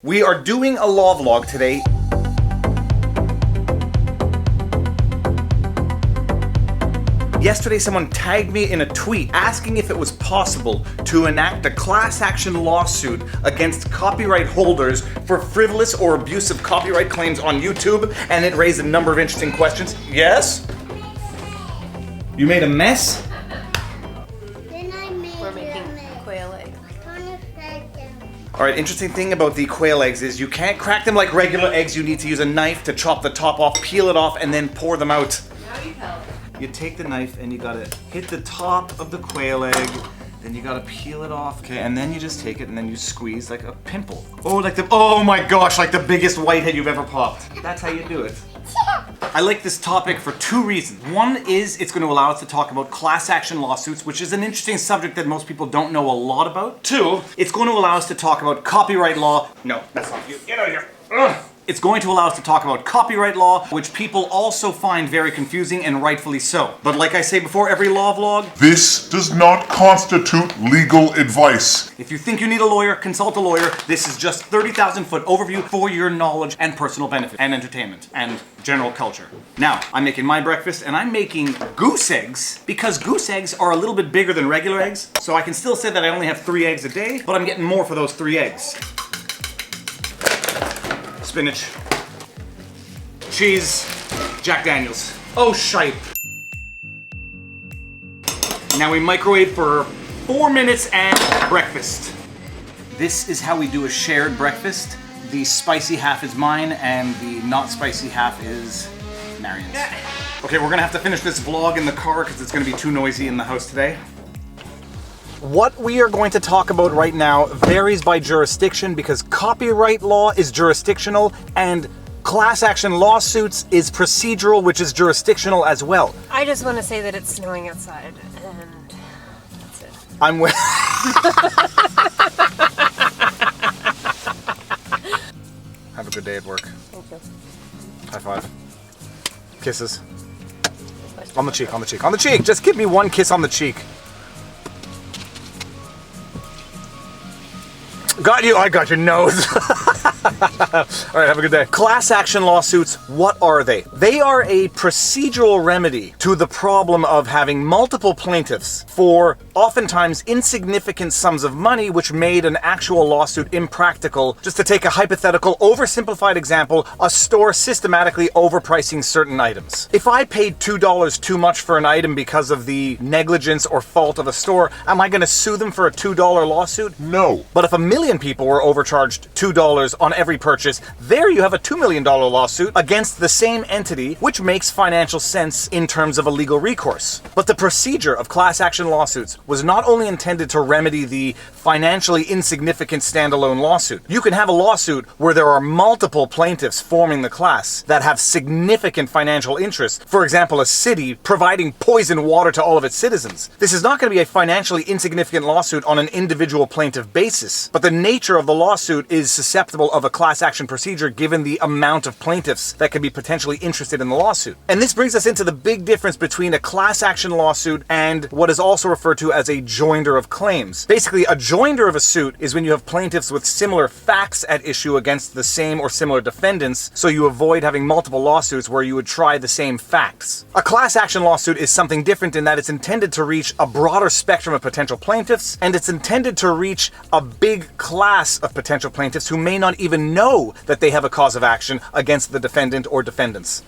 We are doing a law vlog today. Yesterday someone tagged me in a tweet asking if it was possible to enact a class action lawsuit against copyright holders for frivolous or abusive copyright claims on YouTube, and it raised a number of interesting questions. Yes? You made a mess? We're making quail eggs. Alright, interesting thing about the quail eggs is you can't crack them like regular eggs. You need to use a knife to chop the top off, peel it off, and then pour them out. Now you tell. You take the knife and you gotta hit the top of the quail egg, then you gotta peel it off, okay, and then you just take it and then you squeeze like a pimple. Oh my gosh, like the biggest whitehead you've ever popped. That's how you do it. I like this topic for two reasons. One is it's going to allow us to talk about class action lawsuits, which is an interesting subject that most people don't know a lot about. Two, it's going to allow us to talk about copyright law. No, that's not you. Get out of here. Ugh. It's going to allow us to talk about copyright law, which people also find very confusing, and rightfully so. But like I say before every law vlog, this does not constitute legal advice. If you think you need a lawyer, consult a lawyer. This is just 30,000-foot overview for your knowledge and personal benefit and entertainment and general culture. Now, I'm making my breakfast and I'm making goose eggs because goose eggs are a little bit bigger than regular eggs. So I can still say that I only have 3 eggs a day, but I'm getting more for those 3 eggs. Spinach, cheese, Jack Daniels. Oh, shite. Now we microwave for 4 minutes and breakfast. This is how we do a shared breakfast. The spicy half is mine and the not spicy half is Marion's. Okay, we're gonna have to finish this vlog in the car because it's gonna be too noisy in the house today. What we are going to talk about right now varies by jurisdiction because copyright law is jurisdictional and class action lawsuits is procedural, which is jurisdictional as well. I just want to say that it's snowing outside, and that's it. I'm with. Have a good day at work. Thank you. High five. Kisses. On the cheek, on the cheek, on the cheek! Just give me one kiss on the cheek. Got you, I got your nose. Alright, have a good day. Class action lawsuits, what are they? They are a procedural remedy to the problem of having multiple plaintiffs for oftentimes insignificant sums of money, which made an actual lawsuit impractical. Just to take a hypothetical, oversimplified example, a store systematically overpricing certain items. If I paid $2 too much for an item because of the negligence or fault of a store, am I going to sue them for a $2 lawsuit? No. But if 1 million people were overcharged $2 on every purchase, there you have a $2 million lawsuit against the same entity, which makes financial sense in terms of a legal recourse. But the procedure of class action lawsuits was not only intended to remedy the financially insignificant standalone lawsuit. You can have a lawsuit where there are multiple plaintiffs forming the class that have significant financial interests. For example, a city providing poisoned water to all of its citizens. This is not going to be a financially insignificant lawsuit on an individual plaintiff basis, but the nature of the lawsuit is susceptible of a class action procedure given the amount of plaintiffs that could be potentially interested in the lawsuit. And this brings us into the big difference between a class action lawsuit and what is also referred to as a joinder of claims. Basically, a joinder of a suit is when you have plaintiffs with similar facts at issue against the same or similar defendants, so you avoid having multiple lawsuits where you would try the same facts. A class action lawsuit is something different in that it's intended to reach a broader spectrum of potential plaintiffs, and it's intended to reach a big class of potential plaintiffs who may not even know that they have a cause of action against the defendant or defendants.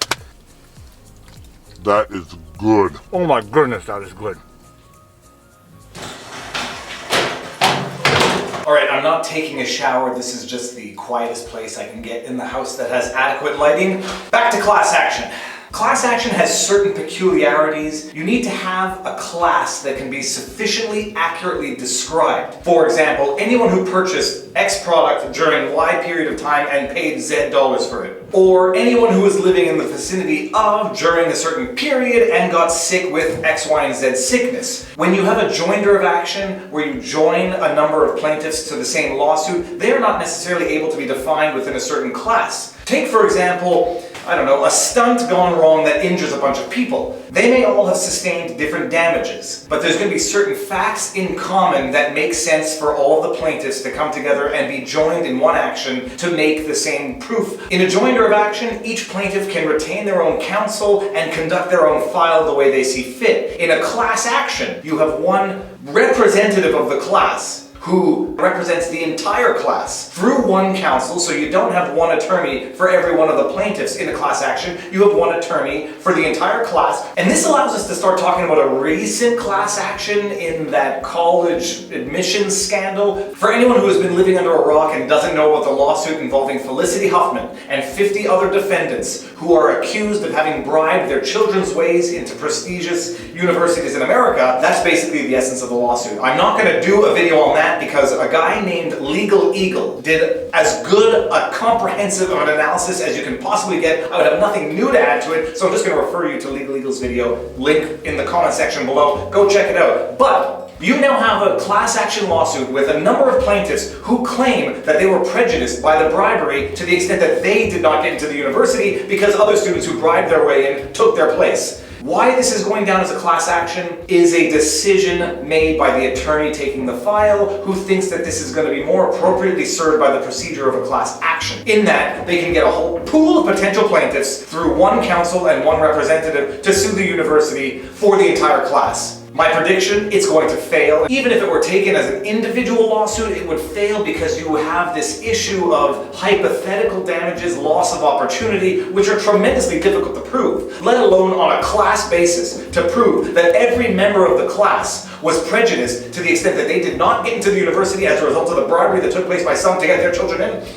That is good. Oh my goodness, that is good. Alright, I'm not taking a shower. This is just the quietest place I can get in the house that has adequate lighting. Back to class action. Class action has certain peculiarities. You need to have a class that can be sufficiently accurately described. For example, anyone who purchased X product during Y period of time and paid Z dollars for it. Or anyone who was living in the vicinity of during a certain period and got sick with X, Y, and Z sickness. When you have a joinder of action where you join a number of plaintiffs to the same lawsuit, they are not necessarily able to be defined within a certain class. Take, for example, I don't know, a stunt gone wrong that injures a bunch of people. They may all have sustained different damages, but there's going to be certain facts in common that make sense for all of the plaintiffs to come together and be joined in one action to make the same proof. In a joinder of action, each plaintiff can retain their own counsel and conduct their own file the way they see fit. In a class action, you have one representative of the class who represents the entire class through one counsel, so you don't have one attorney for every one of the plaintiffs in a class action, you have one attorney for the entire class. And this allows us to start talking about a recent class action in that college admissions scandal. For anyone who has been living under a rock and doesn't know about the lawsuit involving Felicity Huffman and 50 other defendants who are accused of having bribed their children's ways into prestigious universities in America, that's basically the essence of the lawsuit. I'm not going to do a video on that because a guy named Legal Eagle did as good a comprehensive of an analysis as you can possibly get. I would have nothing new to add to it, so I'm just going to refer you to Legal Eagle's video, link in the comment section below. Go check it out. But you now have a class action lawsuit with a number of plaintiffs who claim that they were prejudiced by the bribery to the extent that they did not get into the university because other students who bribed their way in took their place. Why this is going down as a class action is a decision made by the attorney taking the file, who thinks that this is going to be more appropriately served by the procedure of a class action, in that they can get a whole pool of potential plaintiffs through one counsel and one representative to sue the university for the entire class. My prediction, it's going to fail. Even if it were taken as an individual lawsuit, it would fail because you have this issue of hypothetical damages, loss of opportunity, which are tremendously difficult to prove, let alone on a class basis to prove that every member of the class was prejudiced to the extent that they did not get into the university as a result of the bribery that took place by some to get their children in.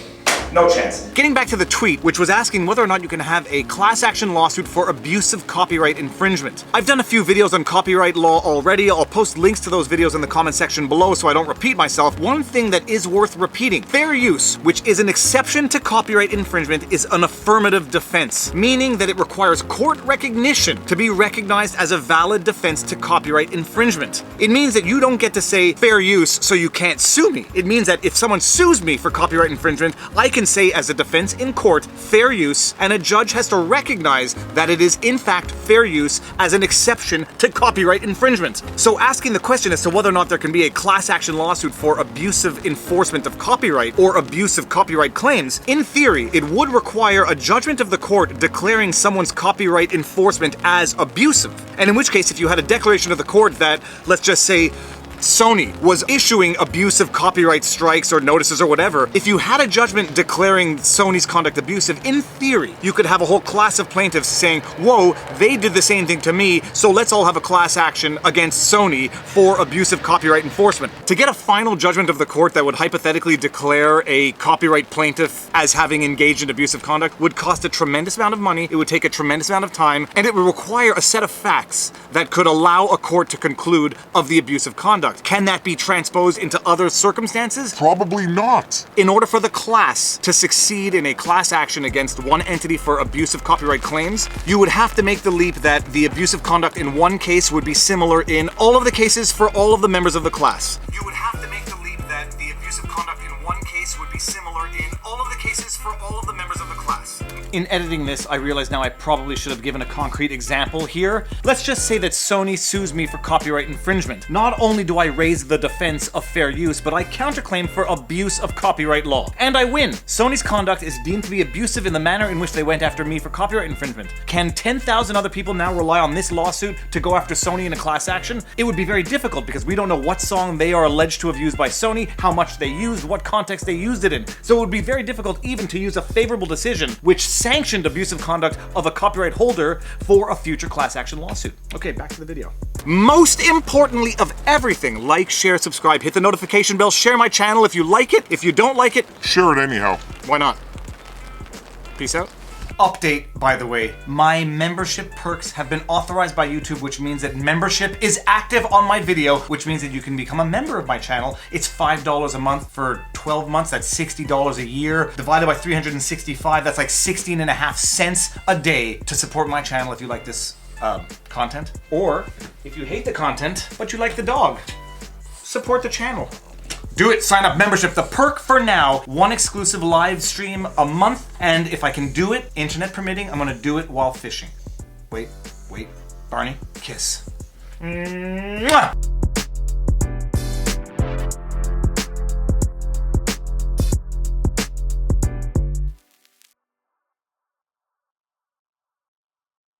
No chance. Getting back to the tweet, which was asking whether or not you can have a class action lawsuit for abusive copyright infringement. I've done a few videos on copyright law already. I'll post links to those videos in the comment section below so I don't repeat myself. One thing that is worth repeating, fair use, which is an exception to copyright infringement, is an affirmative defense, meaning that it requires court recognition to be recognized as a valid defense to copyright infringement. It means that you don't get to say fair use so you can't sue me. It means that if someone sues me for copyright infringement, I can say as a defense in court, fair use, and a judge has to recognize that it is in fact fair use as an exception to copyright infringement. So asking the question as to whether or not there can be a class action lawsuit for abusive enforcement of copyright or abusive copyright claims, in theory, it would require a judgment of the court declaring someone's copyright enforcement as abusive. And in which case, if you had a declaration of the court that, let's just say, Sony was issuing abusive copyright strikes or notices or whatever, if you had a judgment declaring Sony's conduct abusive, in theory, you could have a whole class of plaintiffs saying, whoa, they did the same thing to me, so let's all have a class action against Sony for abusive copyright enforcement. To get a final judgment of the court that would hypothetically declare a copyright plaintiff as having engaged in abusive conduct would cost a tremendous amount of money, it would take a tremendous amount of time, and it would require a set of facts that could allow a court to conclude of the abusive conduct. Can that be transposed into other circumstances? Probably not. In order for the class to succeed in a class action against one entity for abusive copyright claims, you would have to make the leap that the abusive conduct in one case would be similar in all of the cases for all of the members of the class. You would have to make the leap that the abusive conduct in one case would be similar in all of the cases for all of the members of the class. In editing this, I realize now I probably should have given a concrete example here. Let's just say that Sony sues me for copyright infringement. Not only do I raise the defense of fair use, but I counterclaim for abuse of copyright law. And I win. Sony's conduct is deemed to be abusive in the manner in which they went after me for copyright infringement. Can 10,000 other people now rely on this lawsuit to go after Sony in a class action? It would be very difficult because we don't know what song they are alleged to have used by Sony, how much they used, what context they used it in. So it would be very difficult even to use a favorable decision which sanctioned abusive conduct of a copyright holder for a future class action lawsuit. Okay, back to the video. Most importantly of everything, like, share, subscribe, hit the notification bell, share my channel if you like it. If you don't like it, Share it anyhow. why not? Peace out. Update, by the way, my membership perks have been authorized by YouTube, which means that membership is active on my video, which means that you can become a member of my channel. It's $5 a month for 12 months. That's $60 a year. Divided by 365, that's like 16.5 cents a day to support my channel if you like this content. Or if you hate the content, but you like the dog, support the channel. Do it, sign up membership. The perk for now, one exclusive live stream a month, and if I can do it, internet permitting, I'm gonna do it while fishing. Wait, Barney, kiss. Mwah!